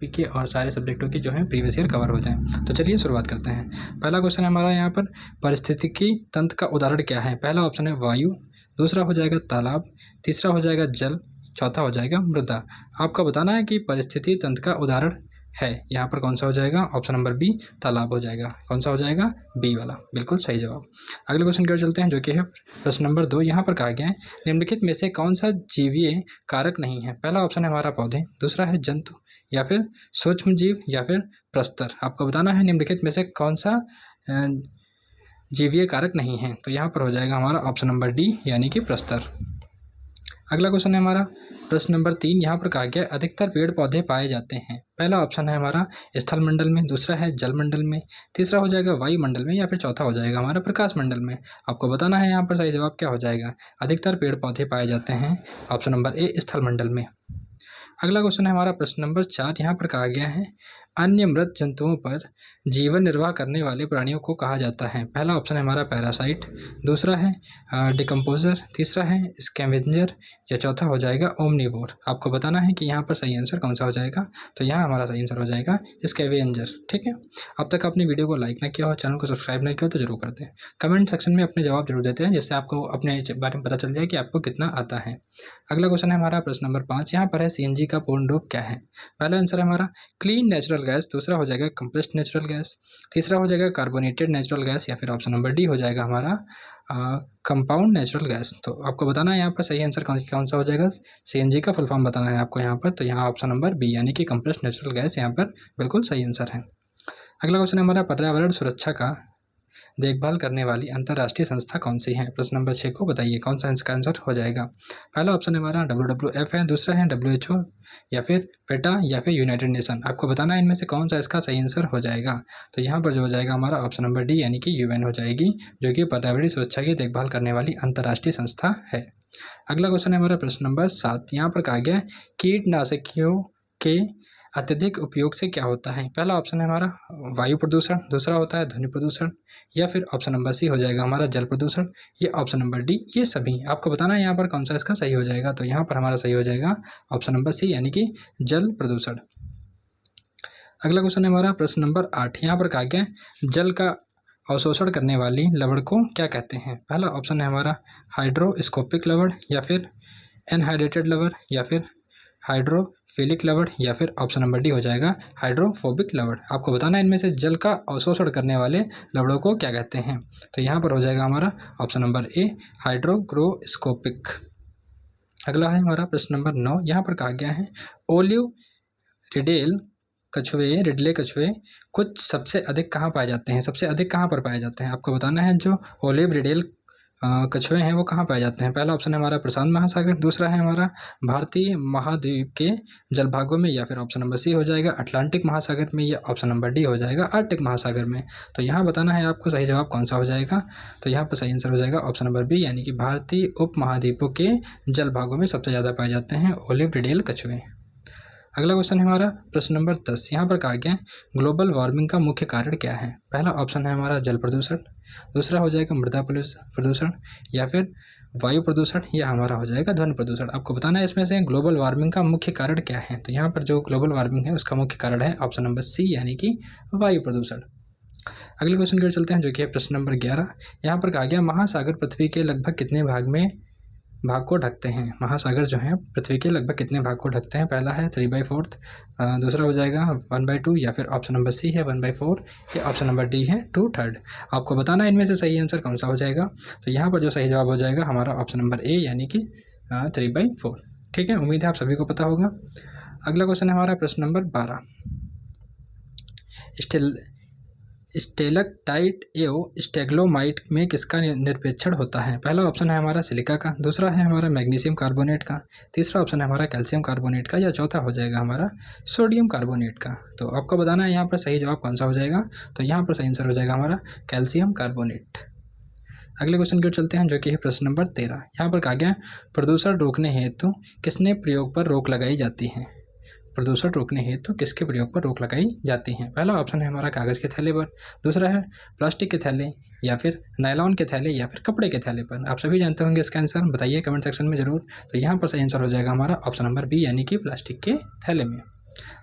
UP के और सारे सब्जेक्टों की जो है प्रीवियस ईयर कवर हो जाएं। तो चलिए शुरुआत करते हैं। पहला क्वेश्चन है हमारा यहाँ पर, पारिस्थितिकी तंत्र का उदाहरण क्या है? पहला ऑप्शन है वायु, दूसरा हो जाएगा तालाब, तीसरा हो जाएगा जल, चौथा हो जाएगा मृदा। आपको बताना है कि परिस्थिति तंत्र का उदाहरण है यहाँ पर कौन सा हो जाएगा? ऑप्शन नंबर बी तालाब हो जाएगा। कौन सा हो जाएगा? बी वाला, बिल्कुल सही जवाब। अगले क्वेश्चन की ओर चलते हैं जो कि है प्रश्न नंबर 2। यहाँ पर कहा गया है निम्नलिखित में से कौन सा जीवीय कारक नहीं है? पहला ऑप्शन है हमारा पौधे, दूसरा है जंतु या फिर सूक्ष्म जीव या फिर प्रस्तर। आपको बताना है निम्नलिखित में से कौन सा जीवीय कारक नहीं है। तो यहाँ पर हो जाएगा हमारा ऑप्शन नंबर डी यानी कि प्रस्तर। अगला क्वेश्चन है हमारा प्रश्न नंबर 3। यहाँ पर कहा गया अधिकतर पेड़ पौधे पाए जाते हैं। पहला ऑप्शन है हमारा स्थल मंडल में, दूसरा है जल मंडल में, तीसरा हो जाएगा वायुमंडल में या फिर चौथा हो जाएगा हमारा प्रकाश मंडल में। आपको बताना है यहाँ पर सही जवाब क्या हो जाएगा। अधिकतर पेड़ पौधे पाए जाते हैं ऑप्शन नंबर ए स्थल मंडल में। अगला क्वेश्चन है हमारा प्रश्न नंबर 4। यहाँ पर कहा गया है अन्य मृत जंतुओं पर जीवन निर्वाह करने वाले प्राणियों को कहा जाता है। पहला ऑप्शन है हमारा पैरासाइट, दूसरा है डिकम्पोजर, तीसरा है स्कैवेंजर या चौथा हो जाएगा ओमनीवोर। आपको बताना है कि यहाँ पर सही आंसर कौन सा हो जाएगा। तो यहाँ हमारा सही आंसर हो जाएगा स्कैवेंजर। ठीक है, अब तक अपनी वीडियो को लाइक ना किया हो, चैनल को सब्सक्राइब नहीं किया हो तो जरूर कर दें। कमेंट सेक्शन में अपने जवाब जरूर देते हैं जिससे आपको अपने बारे में पता चल जाए कि आपको कितना आता है। अगला क्वेश्चन है हमारा प्रश्न नंबर 5। यहाँ पर है सीएनजी का पूर्ण रूप क्या है? पहला आंसर है हमारा क्लीन नेचुरल गैस, दूसरा हो जाएगा कंप्रेस्ड नेचुरल गैस, तीसरा हो जाएगा कार्बोनेटेड नेचुरल गैस या फिर ऑप्शन नंबर डी हो जाएगा हमारा कंपाउंड नेचुरल गैस। तो आपको बताना है यहाँ पर सही आंसर कौन सा हो जाएगा। सीएनजी का फुल फॉर्म बताना है आपको यहाँ पर। तो यहाँ ऑप्शन नंबर बी यानी कि कंप्रेस्ड नेचुरल गैस यहाँ पर बिल्कुल सही आंसर है। अगला क्वेश्चन है हमारा पर्यावरण सुरक्षा का देखभाल करने वाली अंतर्राष्ट्रीय संस्था कौन सी है? प्रश्न नंबर 6 को बताइए कौन सा इसका आंसर हो जाएगा। पहला ऑप्शन हमारा WWF है, दूसरा है WHO या फिर पेटा या फिर यूनाइटेड नेशन। आपको बताना है इनमें से कौन सा इसका सही आंसर हो जाएगा। तो यहाँ पर जो हो जाएगा हमारा ऑप्शन नंबर डी यानी कि UN हो जाएगी, जो कि पर्यावरणीय सुरक्षा की देखभाल करने वाली अंतर्राष्ट्रीय संस्था है। अगला क्वेश्चन है हमारा प्रश्न नंबर 7। यहाँ पर कहा गया कीटनाशकों के अत्यधिक उपयोग से क्या होता है? पहला ऑप्शन है हमारा वायु प्रदूषण, दूसरा होता है ध्वनि प्रदूषण या फिर ऑप्शन नंबर सी हो जाएगा हमारा जल प्रदूषण, ये ऑप्शन नंबर डी ये सभी। आपको बताना है यहाँ पर कौन सा इसका सही हो जाएगा। तो यहाँ पर हमारा सही हो जाएगा ऑप्शन नंबर सी यानी कि जल प्रदूषण। अगला क्वेश्चन है हमारा प्रश्न नंबर 8। यहाँ पर कहा गया जल का अवशोषण करने वाली लवण को क्या कहते हैं? पहला ऑप्शन है हमारा हाइड्रोस्कोपिक लवण या फिर एनहाइड्रेटेड लवण या फिर हाइड्रोफिलिक लवण या फिर ऑप्शन नंबर डी हो जाएगा हाइड्रोफोबिक लवण। आपको बताना है इनमें से जल का अवशोषण करने वाले लवणों को क्या कहते हैं। तो यहाँ पर हो जाएगा हमारा ऑप्शन नंबर ए हाइड्रोग्रोस्कोपिक। अगला है हमारा प्रश्न नंबर 9। यहाँ पर कहा गया है ओलिव रिडले कछुए कुछ सबसे अधिक कहाँ पाए जाते हैं? सबसे अधिक कहाँ पर पाए जाते हैं? आपको बताना है जो ओलिव रिडेल कछुए हैं वो कहाँ पाए जाते हैं। पहला ऑप्शन है हमारा प्रशांत महासागर, दूसरा है हमारा भारतीय महाद्वीप के जलभागों में या फिर ऑप्शन नंबर सी हो जाएगा अटलांटिक महासागर में या ऑप्शन नंबर डी हो जाएगा आर्कटिक महासागर में। तो यहाँ बताना है आपको सही जवाब कौन सा हो जाएगा। तो यहाँ पर सही आंसर हो जाएगा ऑप्शन नंबर बी यानी कि भारतीय उप महाद्वीपों के जलभागों में सबसे ज़्यादा पाए जाते हैं ओलिव रिडेल कछुए। अगला क्वेश्चन है हमारा प्रश्न नंबर 10। यहाँ पर कहा गया ग्लोबल वार्मिंग का मुख्य कारण क्या है? पहला ऑप्शन है हमारा जल प्रदूषण, दूसरा हो जाएगा मृदा प्रदूषण या फिर वायु प्रदूषण या हमारा हो जाएगा ध्वनि प्रदूषण। आपको बताना है इसमें से ग्लोबल वार्मिंग का मुख्य कारण क्या है। तो यहाँ पर जो ग्लोबल वार्मिंग है उसका मुख्य कारण है ऑप्शन नंबर सी यानी कि वायु प्रदूषण। अगले क्वेश्चन की ओर चलते हैं जो कि है प्रश्न नंबर 11। यहाँ पर कहा गया महासागर पृथ्वी के लगभग कितने भाग को ढकते हैं? महासागर जो है पृथ्वी के लगभग कितने भाग को ढकते हैं? पहला है 3/4, दूसरा हो जाएगा 1/2 या फिर ऑप्शन नंबर सी है 1/4 या ऑप्शन नंबर डी है 2/3। आपको बताना है इनमें से सही आंसर कौन सा हो जाएगा। तो यहाँ पर जो सही जवाब हो जाएगा हमारा ऑप्शन नंबर ए यानी कि 3/4। ठीक है, उम्मीद है आप सभी को पता होगा। अगला क्वेश्चन है हमारा प्रश्न नंबर 12। स्टेलक्टाइट एवं स्टेग्लोमाइट में किसका निरपेक्षण होता है? पहला ऑप्शन है हमारा सिलिका का, दूसरा है हमारा मैग्नीशियम कार्बोनेट का, तीसरा ऑप्शन है हमारा कैल्शियम कार्बोनेट का या चौथा हो जाएगा हमारा सोडियम कार्बोनेट का। तो आपको बताना है यहाँ पर सही जवाब कौन सा हो जाएगा। तो यहाँ पर सही आंसर हो जाएगा हमारा कैल्शियम कार्बोनेट। अगले क्वेश्चन की ओर चलते हैं जो कि है प्रश्न नंबर 13। यहाँ पर कहा गया प्रदूषण रोकने हेतु किसने प्रयोग पर रोक लगाई जाती है? प्रदूषण रोकने हेतु किसके प्रयोग पर रोक लगाई जाती है? पहला ऑप्शन है हमारा कागज़ के थैले पर, दूसरा है प्लास्टिक के थैले या फिर नायलॉन के थैले या फिर कपड़े के थैले पर। आप सभी जानते होंगे इसका आंसर, बताइए कमेंट सेक्शन में ज़रूर। तो यहाँ पर सही आंसर हो जाएगा हमारा ऑप्शन नंबर बी यानी कि प्लास्टिक के थैले में।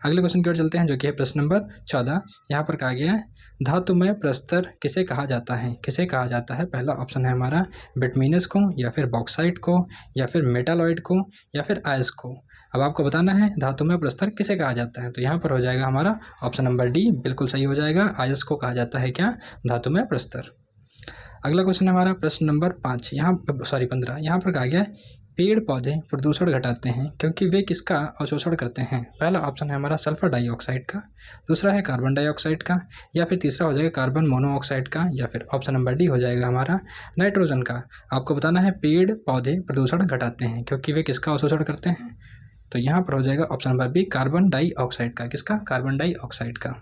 अगले क्वेश्चन की ओर चलते हैं जो कि है प्रश्न नंबर 14। यहाँ पर कहा गया है धातुमय प्रस्तर किसे कहा जाता है, किसे कहा जाता है। पहला ऑप्शन है हमारा बिटुमिनस को, या फिर बॉक्साइट को, या फिर मेटालॉइड को, या फिर आयस को। अब आपको बताना है धातुमय प्रस्तर किसे कहा जाता है, तो यहाँ पर हो जाएगा हमारा ऑप्शन नंबर डी बिल्कुल सही हो जाएगा। आयस को कहा जाता है क्या, धातुमय प्रस्तर। अगला क्वेश्चन है हमारा प्रश्न नंबर 15। यहाँ पर कहा गया है पेड़ पौधे प्रदूषण घटाते हैं क्योंकि वे किसका अवशोषण करते हैं। पहला ऑप्शन है हमारा सल्फर डाइऑक्साइड का, दूसरा है कार्बन डाइऑक्साइड का, या फिर तीसरा हो जाएगा कार्बन मोनोऑक्साइड का, या फिर ऑप्शन नंबर डी हो जाएगा हमारा नाइट्रोजन का। आपको बताना है पेड़ पौधे प्रदूषण घटाते हैं क्योंकि वे किसका अवशोषण करते हैं, तो यहाँ पर हो जाएगा option number B carbon dioxide का। किसका, कार्बन डाइऑक्साइड का।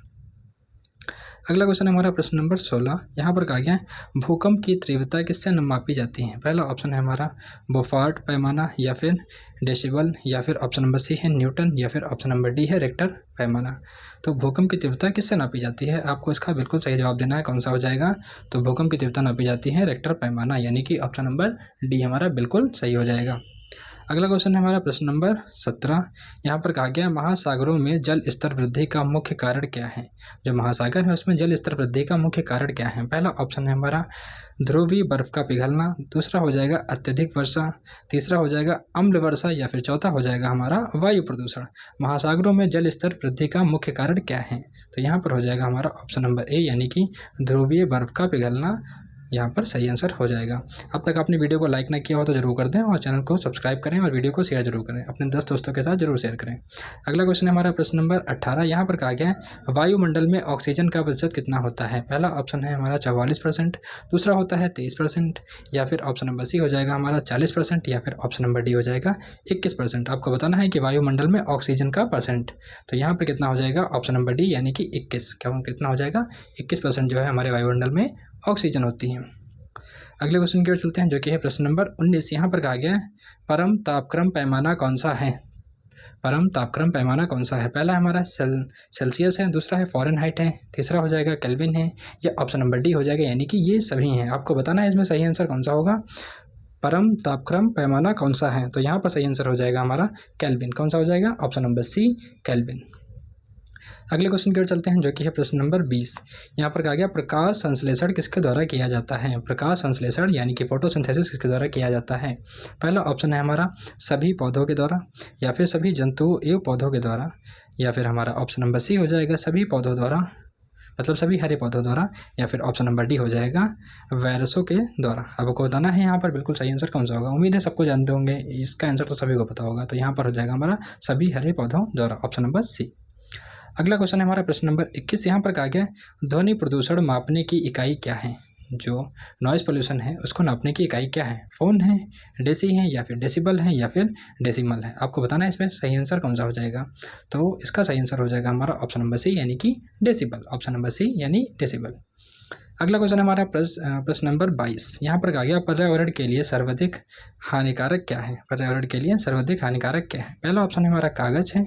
अगला क्वेश्चन है हमारा प्रश्न नंबर 16। यहाँ पर कहा गया है भूकंप की तीव्रता किससे मापी जाती है। पहला ऑप्शन है हमारा बोफार्ट पैमाना, या फिर डेसिबल, या फिर ऑप्शन नंबर सी है न्यूटन, या फिर ऑप्शन नंबर डी है रिक्टर पैमाना। तो भूकंप की तीव्रता किससे नापी जाती है, आपको इसका बिल्कुल सही जवाब देना है। कौन सा हो जाएगा, तो भूकंप की तीव्रता नापी जाती है रिक्टर पैमाना, यानी कि ऑप्शन नंबर डी हमारा बिल्कुल सही हो जाएगा। अगला क्वेश्चन है हमारा प्रश्न नंबर 17। यहाँ पर कहा गया महासागरों में जल स्तर वृद्धि का मुख्य कारण क्या है। जो महासागर है उसमें जल स्तर वृद्धि का मुख्य कारण क्या है। पहला ऑप्शन है हमारा ध्रुवीय बर्फ का पिघलना, दूसरा हो जाएगा अत्यधिक वर्षा, तीसरा हो जाएगा अम्ल वर्षा, या फिर चौथा हो जाएगा हमारा वायु प्रदूषण। महासागरों में जल स्तर वृद्धि का मुख्य कारण क्या है, तो यहाँ पर हो जाएगा हमारा ऑप्शन नंबर ए, यानी कि ध्रुवीय बर्फ का पिघलना यहाँ पर सही आंसर हो जाएगा। अब तक आपने वीडियो को लाइक ना किया हो तो जरूर कर दें, और चैनल को सब्सक्राइब करें, और वीडियो को शेयर जरूर करें, अपने 10 दोस्तों के साथ जरूर शेयर करें। अगला क्वेश्चन है हमारा प्रश्न नंबर 18। यहाँ पर कहा गया है वायुमंडल में ऑक्सीजन का प्रतिशत कितना होता है। पहला ऑप्शन है हमारा 44%, दूसरा होता है 23%, या फिर ऑप्शन नंबर सी हो जाएगा हमारा 40%, या फिर ऑप्शन नंबर डी हो जाएगा 21%। आपको बताना है कि वायुमंडल में ऑक्सीजन का परसेंट, तो यहाँ पर कितना हो जाएगा, ऑप्शन नंबर डी यानी कि 21। कितना हो जाएगा, 21% जो है हमारे वायुमंडल में ऑक्सीजन होती है। अगले क्वेश्चन की ओर चलते हैं जो कि है प्रश्न नंबर 19। यहाँ पर कहा गया है परम तापक्रम पैमाना कौन सा है। परम तापक्रम पैमाना कौन सा है। पहला हमारा सेल्सियस है, दूसरा है फ़ारेनहाइट है, तीसरा हो जाएगा केल्विन है, या ऑप्शन नंबर डी हो जाएगा यानी कि ये सभी हैं। आपको बताना है इसमें सही आंसर कौन सा होगा, परम तापक्रम पैमाना कौन सा है, तो यहाँ पर सही आंसर हो जाएगा हमारा केल्विन। कौन सा हो जाएगा, ऑप्शन नंबर सी केल्विन। अगले क्वेश्चन की ओर चलते हैं जो कि है प्रश्न नंबर 20। यहाँ पर कहा गया प्रकाश संश्लेषण किसके द्वारा किया जाता है। प्रकाश संश्लेषण यानी कि फोटोसिंथेसिस किसके द्वारा किया जाता है। पहला ऑप्शन है हमारा सभी पौधों के द्वारा, या फिर सभी जंतुओं एवं पौधों के द्वारा, या फिर हमारा ऑप्शन नंबर सी हो जाएगा सभी पौधों द्वारा, मतलब सभी हरे पौधों द्वारा, या फिर ऑप्शन नंबर डी हो जाएगा वायरसों के द्वारा। अब आपको बताना है यहाँ पर बिल्कुल सही आंसर कौन सा होगा। उम्मीद है सबको जानते होंगे, इसका आंसर तो सभी को पता होगा, तो यहाँ पर हो जाएगा हमारा सभी हरे पौधों द्वारा, ऑप्शन नंबर सी। अगला क्वेश्चन है हमारा प्रश्न नंबर 21। यहाँ पर कहा गया ध्वनि प्रदूषण मापने की इकाई क्या है। जो नॉइज़ पोल्यूशन है उसको नापने की इकाई क्या है। फ़ोन है, डेसी है, या फिर डेसिबल है, या फिर डेसिमल है। आपको बताना है इसमें सही आंसर कौन सा हो जाएगा, तो इसका सही आंसर हो जाएगा हमारा ऑप्शन नंबर सी यानी कि डेसिबल, ऑप्शन नंबर सी यानी डेसिबल। अगला क्वेश्चन है हमारा प्रश्न नंबर 22। यहाँ पर कहा गया पर्यावरण के लिए सर्वाधिक हानिकारक क्या है। पर्यावरण के लिए सर्वाधिक हानिकारक क्या है। पहला ऑप्शन है हमारा कागज़ है,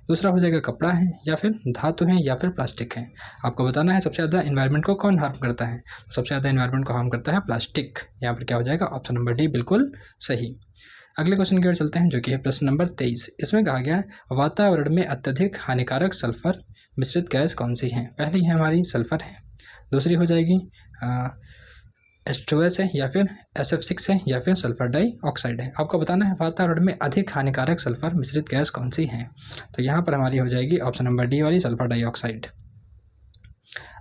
दूसरा हो जाएगा कपड़ा है, या फिर धातु है, या फिर प्लास्टिक है। आपको बताना है सबसे ज़्यादा एनवायरनमेंट को कौन हार्म करता है। सबसे ज़्यादा एनवायरनमेंट को हार्म करता है प्लास्टिक। यहाँ पर क्या हो जाएगा, ऑप्शन नंबर डी बिल्कुल सही। अगले क्वेश्चन की ओर चलते हैं जो कि है प्रश्न नंबर 23। इसमें कहा गया वातावरण में अत्यधिक हानिकारक सल्फर मिश्रित गैस कौन सी है। पहली है हमारी सल्फर है, दूसरी हो जाएगी H2S है, या फिर SF6 है, या फिर सल्फर डाइऑक्साइड है। आपको बताना है वातावरण में अधिक हानिकारक सल्फर मिश्रित गैस कौन सी है, तो यहाँ पर हमारी हो जाएगी ऑप्शन नंबर डी वाली सल्फर डाइऑक्साइड।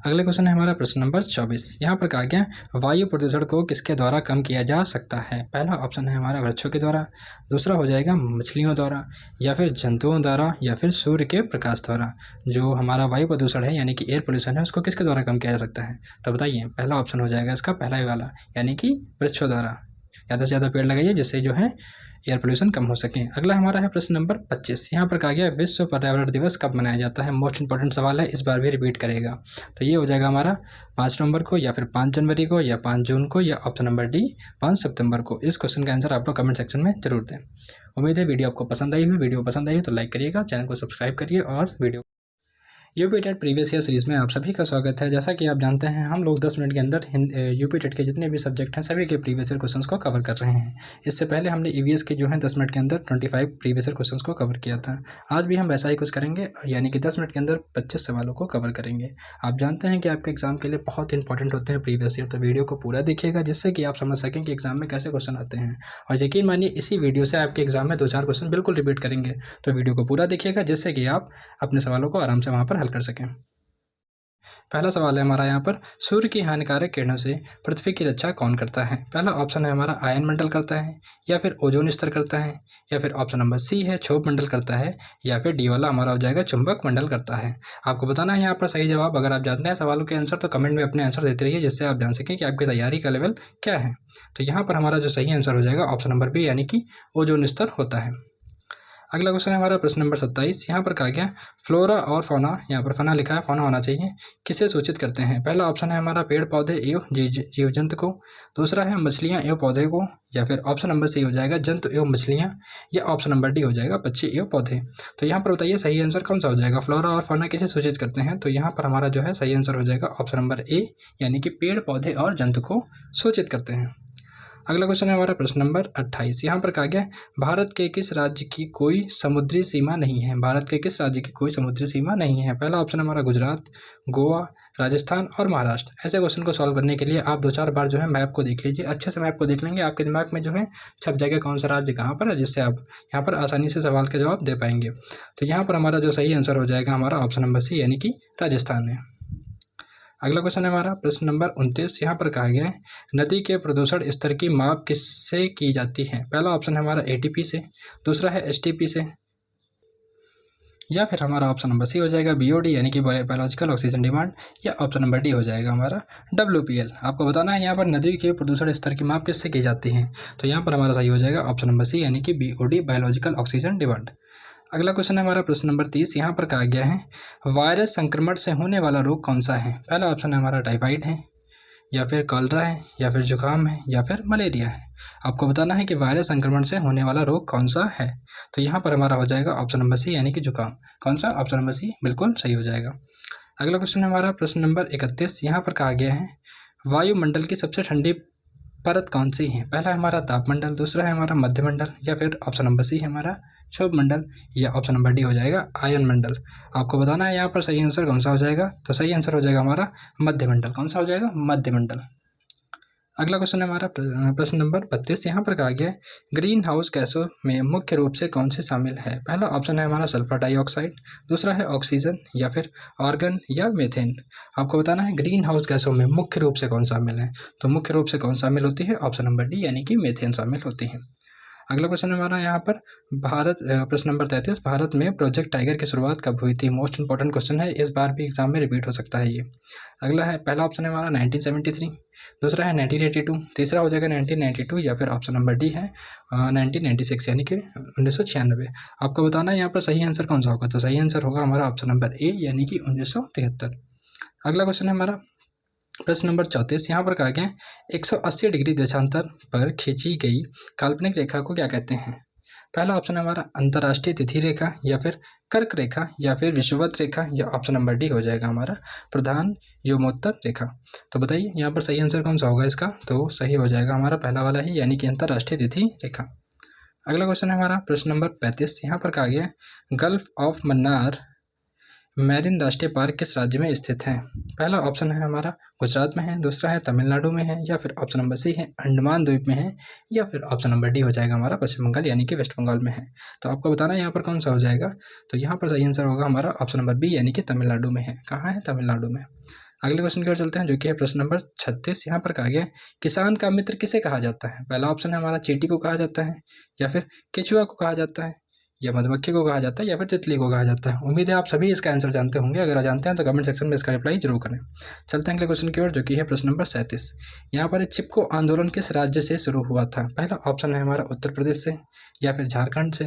अगले क्वेश्चन है हमारा प्रश्न नंबर 24। यहाँ पर कहा गया वायु प्रदूषण को किसके द्वारा कम किया जा सकता है। पहला ऑप्शन है हमारा वृक्षों के द्वारा, दूसरा हो जाएगा मछलियों द्वारा, या फिर जंतुओं द्वारा, या फिर सूर्य के प्रकाश द्वारा। जो हमारा वायु प्रदूषण है यानी कि एयर पोल्यूशन है उसको किसके द्वारा कम किया जा सकता है, तो बताइए। पहला ऑप्शन हो जाएगा इसका पहला ही वाला यानी कि वृक्षों द्वारा। ज़्यादा से ज़्यादा पेड़ लगाइए जिससे जो है एयर पोल्यूशन कम हो सके। अगला हमारा है प्रश्न नंबर 25। यहाँ पर कहा गया विश्व पर्यावरण दिवस कब मनाया जाता है। मोस्ट इंपॉर्टेंट सवाल है, इस बार भी रिपीट करेगा। तो ये हो जाएगा हमारा 5 नवंबर को, या फिर 5 जनवरी को, या 5 जून को, या ऑप्शन नंबर डी 5 सितंबर को। इस क्वेश्चन का आंसर आप लोग कमेंट सेक्शन में जरूर दें। उम्मीद है वीडियो आपको पसंद आई हुई। वीडियो पसंद आई हो तो लाइक करिएगा, चैनल को सब्सक्राइब करिए, और video UP TET previous year series में आप सभी का स्वागत है। जैसा कि आप जानते हैं, हम लोग 10 मिनट के अंदर यूपी टेट के जितने भी सब्जेक्ट हैं सभी के प्रीवियस ईयर क्वेश्चंस को कवर कर रहे हैं। इससे पहले हमने ईवीएस के जो है 10 मिनट के अंदर 25 प्रीवियस ईयर क्वेश्चंस को कवर किया था। आज भी हम वैसा ही कुछ करेंगे, यानी कि 10 मिनट के अंदर 25 सवालों को कवर करेंगे। आप जानते हैं कि आपके एग्जाम के लिए बहुत इंपॉर्टेंट होते हैं प्रीवियस ईयर, तो वीडियो को पूरा देखिएगा जिससे कि आप समझ सकें कि एग्जाम में कैसे क्वेश्चन आते हैं। और यकीन मानिए, इसी वीडियो से आपके एग्जाम में 2-4 क्वेश्चन बिल्कुल रिपीट करेंगे। तो वीडियो को पूरा देखिएगा जिससे कि आप अपने सवालों को आराम से वहाँ पर हल कर सकें। पहला सवाल है हमारा यहाँ पर, सूर्य की हानिकारक किरणों से पृथ्वी की रक्षा कौन करता है? पहला ऑप्शन है हमारा आयन मंडल करता है, या फिर ओजोन स्तर करता है, या फिर ऑप्शन नंबर सी है क्षोभ मंडल करता है, या फिर डी वाला हमारा हो जाएगा चुंबक मंडल करता है। आपको बताना है यहाँ पर सही जवाब। अगर आप जानते हैं सवालों के आंसर तो कमेंट में अपने आंसर देते रहिए जिससे आप जान सकें कि आपकी तैयारी का लेवल क्या है। तो यहाँ पर हमारा जो सही आंसर हो जाएगा ऑप्शन नंबर बी, यानी कि ओजोन स्तर होता है। अगला क्वेश्चन है हमारा प्रश्न नंबर 27। यहाँ पर कहा गया फ्लोरा और फौना, यहाँ पर फना लिखा है, फौना होना चाहिए, किसे सूचित करते हैं? पहला ऑप्शन है हमारा पेड़ पौधे एवं जीव जंतु को, दूसरा है मछलियाँ एवं पौधे को, या फिर ऑप्शन नंबर सी हो जाएगा जंतु एवं मछलियाँ, या ऑप्शन नंबर डी हो जाएगा पक्षी एवं पौधे। तो यहाँ पर बताइए सही आंसर कौन सा हो जाएगा? फ्लोरा और फौना किसे सूचित करते हैं? तो यहाँ पर हमारा जो है सही आंसर हो जाएगा ऑप्शन नंबर ए, यानी कि पेड़ पौधे और जंतु को सूचित करते हैं। अगला क्वेश्चन है हमारा प्रश्न नंबर 28। यहाँ पर कहा गया भारत के किस राज्य की कोई समुद्री सीमा नहीं है? भारत के किस राज्य की कोई समुद्री सीमा नहीं है? पहला ऑप्शन हमारा गुजरात, गोवा, राजस्थान और महाराष्ट्र। ऐसे क्वेश्चन को सॉल्व करने के लिए आप 2-4 बार जो है मैप को देख लीजिए। अच्छे से मैप को देख लेंगे, आपके दिमाग में जो है छप जाएगा कौन सा राज्य कहाँ पर है, जिससे आप यहाँ पर आसानी से सवाल के जवाब दे पाएंगे। तो यहाँ पर हमारा जो सही आंसर हो जाएगा हमारा ऑप्शन नंबर सी, यानी कि राजस्थान है। अगला क्वेश्चन है हमारा प्रश्न नंबर 29। यहाँ पर कहा गया है नदी के प्रदूषण स्तर की माप किससे की जाती है? पहला ऑप्शन है हमारा एटीपी से, दूसरा है एसटीपी से, या फिर हमारा ऑप्शन नंबर सी हो जाएगा बीओडी, यानी कि बायोलॉजिकल ऑक्सीजन डिमांड, या ऑप्शन नंबर डी हो जाएगा हमारा डब्ल्यूपीएल। आपको बताना है यहाँ पर नदी के प्रदूषण स्तर की माप किससे की जाती है? तो यहाँ पर हमारा सही हो जाएगा ऑप्शन नंबर सी, यानी कि बीओडी, बायोलॉजिकल ऑक्सीजन डिमांड। अगला क्वेश्चन है हमारा प्रश्न नंबर 30। यहाँ पर कहा गया है वायरस संक्रमण से होने वाला रोग कौन सा है? पहला ऑप्शन है हमारा टाइफाइड है, या फिर कॉलरा है, या फिर जुकाम है, या फिर मलेरिया है। आपको बताना है कि वायरस संक्रमण से होने वाला रोग कौन सा है। तो यहाँ पर हमारा हो जाएगा ऑप्शन नंबर सी, यानी कि जुकाम। कौन सा? ऑप्शन नंबर सी बिल्कुल सही हो जाएगा। अगला क्वेश्चन है हमारा प्रश्न नंबर 31। यहाँ पर कहा गया है वायुमंडल की सबसे ठंडी परत कौन सी है? पहला है हमारा तापमंडल, दूसरा है हमारा मध्यमंडल, या फिर ऑप्शन नंबर सी है हमारा क्षोभ मंडल, या ऑप्शन नंबर डी हो जाएगा आयन मंडल। आपको बताना है यहाँ पर सही आंसर कौन सा हो जाएगा। तो सही आंसर हो जाएगा हमारा मध्यमंडल। कौन सा हो जाएगा? मध्यमंडल। अगला क्वेश्चन है हमारा प्रश्न नंबर 32। यहाँ पर कहा गया है ग्रीन हाउस गैसों में मुख्य रूप से कौन से शामिल है? पहला ऑप्शन है हमारा सल्फर डाइऑक्साइड, दूसरा है ऑक्सीजन, या फिर आर्गन, या मीथेन। आपको बताना है ग्रीन हाउस गैसों में मुख्य रूप से कौन शामिल है। तो मुख्य रूप से कौन शामिल होती है? ऑप्शन नंबर डी, यानी कि मीथेन शामिल होती है। अगला क्वेश्चन हमारा यहाँ पर प्रश्न नंबर 33। भारत में प्रोजेक्ट टाइगर की शुरुआत कब हुई थी? मोस्ट इंपॉर्टेंट क्वेश्चन है, इस बार भी एग्जाम में रिपीट हो सकता है ये। अगला है पहला ऑप्शन है हमारा 1973, दूसरा है 1982, तीसरा हो जाएगा 1992, या फिर ऑप्शन नंबर डी है 1996, यानी कि 1996। आपको बताना है यहाँ पर सही आंसर कौन सा होगा। तो सही आंसर होगा हमारा ऑप्शन नंबर ए, यानी कि 1973। अगला क्वेश्चन है हमारा प्रश्न नंबर 34। यहाँ पर कहा गया 180 डिग्री देशांतर पर खींची गई काल्पनिक रेखा को क्या कहते हैं? पहला ऑप्शन है हमारा अंतर्राष्ट्रीय तिथि रेखा, या फिर कर्क रेखा, या फिर विषुवत रेखा, या ऑप्शन नंबर डी हो जाएगा हमारा प्रधान योमोत्तर रेखा। तो बताइए यहाँ पर सही आंसर कौन सा होगा इसका। तो सही हो जाएगा हमारा पहला वाला ही, यानी कि अंतर्राष्ट्रीय तिथि रेखा। अगला क्वेश्चन है हमारा प्रश्न नंबर 35। यहाँ पर कहा गया गल्फ ऑफ मन्नार मैरिन राष्ट्रीय पार्क किस राज्य में स्थित है? पहला ऑप्शन है हमारा गुजरात में है, दूसरा है तमिलनाडु में है, या फिर ऑप्शन नंबर सी है अंडमान द्वीप में है, या फिर ऑप्शन नंबर डी हो जाएगा हमारा पश्चिम बंगाल, यानी कि वेस्ट बंगाल में है। तो आपको बताना है यहाँ पर कौन सा हो जाएगा। तो यहाँ पर सही आंसर होगा हमारा ऑप्शन नंबर बी, यानी कि तमिलनाडु में है। कहाँ है? तमिलनाडु में। अगले क्वेश्चन की ओर चलते हैं, जो कि है प्रश्न नंबर 36। यहाँ पर कहा गया किसान का मित्र किसे कहा जाता है? पहला ऑप्शन है हमारा चींटी को कहा जाता है, या फिर केचुआ को कहा जाता है, या मधुमक्खी को कहा जाता है, या फिर तितली को कहा जाता है। उम्मीद है आप सभी इसका आंसर जानते होंगे। अगर आप जानते हैं तो कमेंट सेक्शन में इसका रिप्लाई जरूर करें। चलते हैं अगले क्वेश्चन की ओर, जो कि है प्रश्न नंबर 37। यहाँ पर चिपको आंदोलन किस राज्य से शुरू हुआ था? पहला ऑप्शन है हमारा उत्तर प्रदेश से, या फिर झारखंड से,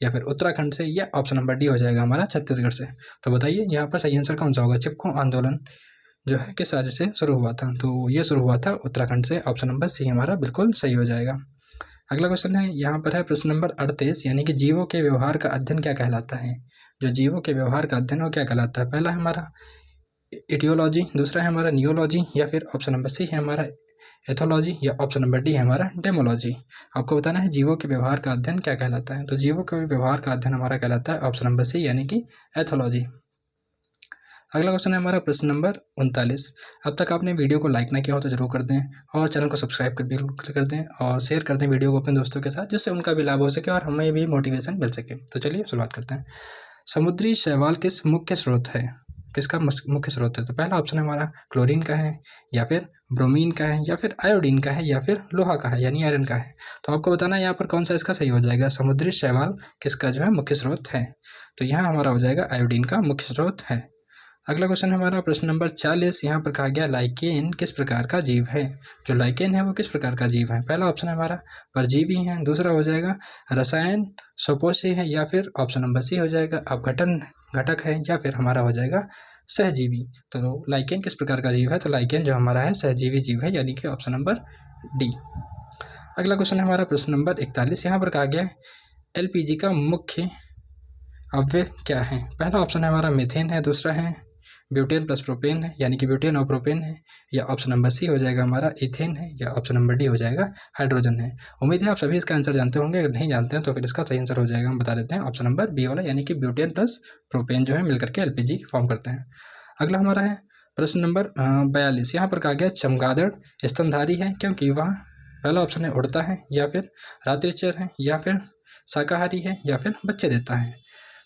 या फिर उत्तराखंड से, या ऑप्शन नंबर डी हो जाएगा हमारा छत्तीसगढ़ से। तो बताइए यहाँ पर सही आंसर कौन सा होगा। चिपको आंदोलन जो है किस राज्य से शुरू हुआ था? तो ये शुरू हुआ था उत्तराखंड से। ऑप्शन नंबर सी हमारा बिल्कुल सही हो जाएगा। अगला क्वेश्चन है यहाँ पर है प्रश्न नंबर 38, यानी कि जीवों के व्यवहार का अध्ययन क्या कहलाता है? जो जीवों के व्यवहार का अध्ययन वो क्या कहलाता है? पहला है हमारा इटियोलॉजी, दूसरा है हमारा नियोलॉजी, या फिर ऑप्शन नंबर सी है हमारा एथोलॉजी, या ऑप्शन नंबर डी है हमारा डेमोलॉजी। आपको बताना है जीवों के व्यवहार का अध्ययन क्या कहलाता है। तो जीवों के व्यवहार का अध्ययन हमारा कहलाता है ऑप्शन नंबर सी यानी कि एथोलॉजी। अगला क्वेश्चन है हमारा प्रश्न नंबर 39। अब तक आपने वीडियो को लाइक ना किया हो तो जरूर कर दें, और चैनल को सब्सक्राइब कर दें, और शेयर कर दें वीडियो को अपने दोस्तों के साथ, जिससे उनका भी लाभ हो सके और हमें भी मोटिवेशन मिल सके। तो चलिए शुरुआत करते हैं। समुद्री शैवाल किस मुख्य स्रोत है? किसका मुख्य स्रोत है? तो पहला ऑप्शन हमारा क्लोरीन का है, या फिर ब्रोमीन का है, या फिर आयोडीन का है, या फिर लोहा का है यानी आयरन का है। तो आपको बताना है यहाँ पर कौन सा इसका सही हो जाएगा। समुद्री शैवाल किसका जो है मुख्य स्रोत है? तो यहाँ हमारा हो जाएगा आयोडीन का मुख्य स्रोत है। अगला क्वेश्चन है हमारा प्रश्न नंबर 40। यहाँ पर कहा गया लाइकेन किस प्रकार का जीव है? जो लाइकेन है वो किस प्रकार का जीव है? पहला ऑप्शन है हमारा परजीवी है, दूसरा हो जाएगा रसायन सपोषी है, या फिर ऑप्शन नंबर सी हो जाएगा अपघटन घटक है, या फिर हमारा हो जाएगा सहजीवी। तो लाइकेन किस प्रकार का जीव है? तो लाइकेन जो हमारा है सहजीवी जीव है यानी कि ऑप्शन नंबर डी। अगला क्वेश्चन है हमारा प्रश्न नंबर 41। यहाँ पर कहा गया एलपीजी का मुख्य अव्यय क्या है? पहला ऑप्शन है हमारा मीथेन है, दूसरा है ब्यूटेन प्लस प्रोपेन है यानी कि ब्यूटेन और प्रोपेन है, या ऑप्शन नंबर सी हो जाएगा हमारा इथेन है, या ऑप्शन नंबर डी हो जाएगा हाइड्रोजन है। उम्मीद है आप सभी इसका आंसर जानते होंगे, अगर नहीं जानते हैं तो फिर इसका सही आंसर हो जाएगा, हम बता देते हैं ऑप्शन नंबर बी वाला यानी कि ब्यूटेन प्लस प्रोपेन जो है मिलकर के एलपीजी फॉर्म करते हैं। अगला हमारा है प्रश्न नंबर 42। यहाँ पर कहा गया चमगादड़ स्तनधारी है क्योंकि वह, पहला ऑप्शन है उड़ता है, या फिर रात्रिचर है, या फिर शाकाहारी है, या फिर बच्चे देता है।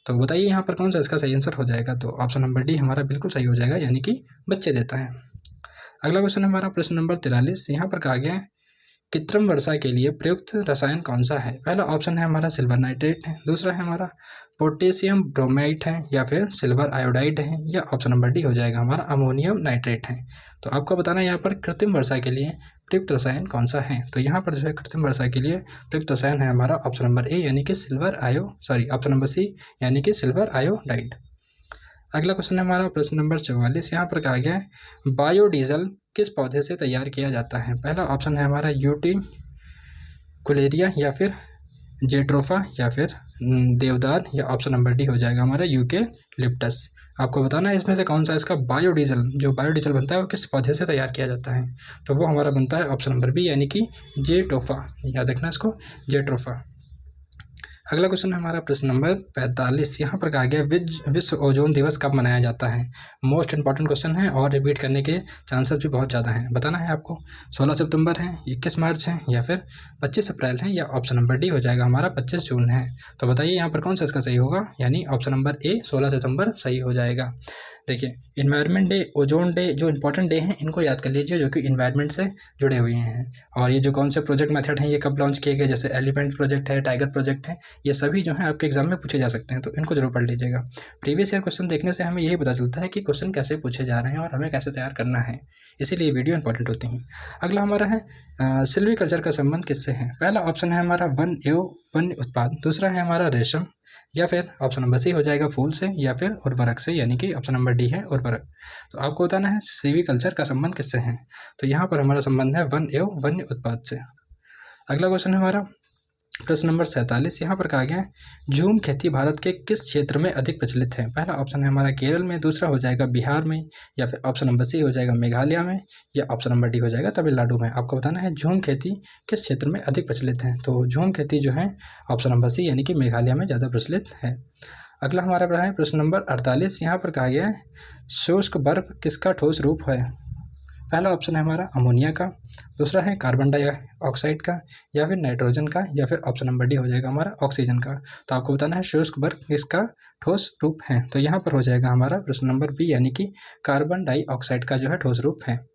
तो बताइए यहाँ पर कौन सा इसका सही आंसर हो जाएगा। तो ऑप्शन नंबर डी हमारा बिल्कुल सही हो जाएगा यानी कि बच्चे देता है। अगला क्वेश्चन है हमारा प्रश्न नंबर 43। यहाँ पर कहा गया है कृत्रिम वर्षा के लिए प्रयुक्त रसायन कौन सा है? पहला ऑप्शन है हमारा सिल्वर नाइट्रेट है, दूसरा है हमारा पोटेशियम ब्रोमाइड है, या फिर सिल्वर आयोडाइड है, या ऑप्शन नंबर डी हो जाएगा हमारा अमोनियम नाइट्रेट है। तो आपको बताना है यहाँ पर कृत्रिम वर्षा के लिए प्रयुक्त रसायन कौन सा है। तो यहाँ पर जो है कृत्रिम वर्षा के लिए प्रयुक्त रसायन है हमारा ऑप्शन नंबर ए यानी कि ऑप्शन नंबर सी यानी कि सिल्वर आयोडाइड। अगला क्वेश्चन है हमारा प्रश्न नंबर 44। यहाँ पर कहा गया है बायोडीजल किस पौधे से तैयार किया जाता है? पहला ऑप्शन है हमारा यूटिकुलेरिया, या फिर जेट्रोफा, या फिर देवदार, या ऑप्शन नंबर डी हो जाएगा हमारा यूकेलिप्टस। आपको बताना है इसमें से कौन सा इसका बायोडीजल, जो बायोडीजल बनता है वो किस पौधे से तैयार किया जाता है। तो वो हमारा बनता है ऑप्शन नंबर बी यानी कि जेट्रोफा, याद रखना इसको, जेट्रोफा। अगला क्वेश्चन है हमारा प्रश्न नंबर 45। यहाँ पर कहा गया विश्व ओजोन दिवस कब मनाया जाता है? मोस्ट इंपॉर्टेंट क्वेश्चन है और रिपीट करने के चांसेस भी बहुत ज़्यादा हैं। बताना है आपको 16 सितंबर है, 21 मार्च है, या फिर 25 अप्रैल है, या ऑप्शन नंबर डी हो जाएगा हमारा 25 जून है। तो बताइए यहाँ पर कौन सा इसका सही होगा, यानी ऑप्शन नंबर ए 16 सितंबर सही हो जाएगा। देखिए इन्वायरमेंट डे, ओजोन डे, जो इंपॉर्टेंट डे हैं इनको याद कर लीजिए जो कि इन्वायरमेंट से जुड़े हुए हैं। और ये जो कौन से प्रोजेक्ट मेथड हैं ये कब लॉन्च किए गए, जैसे एलिफेंट प्रोजेक्ट है, टाइगर प्रोजेक्ट है, ये सभी जो है आपके एग्जाम में पूछे जा सकते हैं, तो इनको जरूर पढ़ लीजिएगा। प्रीवियस ईयर क्वेश्चन देखने से हमें यही पता चलता है कि क्वेश्चन कैसे पूछे जा रहे हैं और हमें कैसे तैयार करना है, इसीलिए वीडियो इंपॉर्टेंट होती हैं। अगला हमारा है सिल्वीकल्चर का संबंध किससे है? पहला ऑप्शन है हमारा वन एवं वन्य उत्पाद, दूसरा है हमारा रेशम, या फिर ऑप्शन नंबर सी हो जाएगा फूल से, या फिर उर्वरक से, यानी कि ऑप्शन नंबर डी है उर्वरक। तो आपको बताना है सिल्वीकल्चर का संबंध किससे है। तो यहाँ पर हमारा संबंध है वन एवं वन्य उत्पाद से। अगला क्वेश्चन है हमारा प्रश्न नंबर 47। यहाँ पर कहा गया है झूम खेती भारत के किस क्षेत्र में अधिक प्रचलित है? पहला ऑप्शन है हमारा केरल में, दूसरा हो जाएगा बिहार में, या फिर ऑप्शन नंबर सी हो जाएगा मेघालय में, या ऑप्शन नंबर डी हो जाएगा तमिलनाडु में। आपको बताना है झूम खेती किस क्षेत्र में अधिक प्रचलित है। तो झूम खेती जो है ऑप्शन नंबर सी यानी कि मेघालय में ज़्यादा प्रचलित है। अगला हमारा रहा है प्रश्न नंबर 48। यहाँ पर कहा गया है शुष्क बर्फ किसका ठोस रूप है? पहला ऑप्शन है हमारा अमोनिया का, दूसरा है कार्बन डाइऑक्साइड का, या फिर नाइट्रोजन का, या फिर ऑप्शन नंबर डी हो जाएगा हमारा ऑक्सीजन का। तो आपको बताना है शुष्क बर्फ किसका ठोस रूप है। तो यहाँ पर हो जाएगा हमारा प्रश्न नंबर बी यानी कि कार्बन डाइऑक्साइड का जो है ठोस रूप है।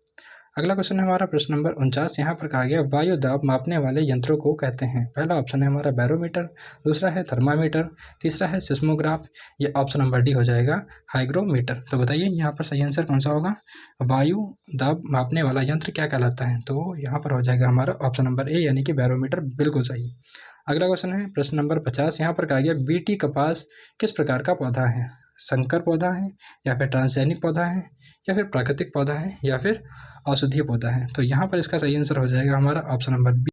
अगला क्वेश्चन है हमारा प्रश्न नंबर 49। यहाँ पर कहा गया वायु दाब मापने वाले यंत्रों को कहते हैं? पहला ऑप्शन है हमारा बैरोमीटर, दूसरा है थर्मामीटर, तीसरा है सिस्मोग्राफ, या ऑप्शन नंबर डी हो जाएगा हाइग्रोमीटर। तो बताइए यहाँ पर सही आंसर कौन सा होगा? वायु दाब मापने वाला यंत्र क्या कहलाता है? तो यहाँ पर हो जाएगा हमारा ऑप्शन नंबर ए यानी कि बैरोमीटर, बिल्कुल सही। अगला क्वेश्चन है प्रश्न नंबर 50। यहाँ पर कहा गया बीटी कपास किस प्रकार का पौधा है? संकर पौधा है, या फिर ट्रांसजेनिक पौधा है, या फिर प्राकृतिक पौधा है, या फिर औषधीय पौधा है। तो यहाँ पर इसका सही आंसर हो जाएगा हमारा ऑप्शन नंबर बी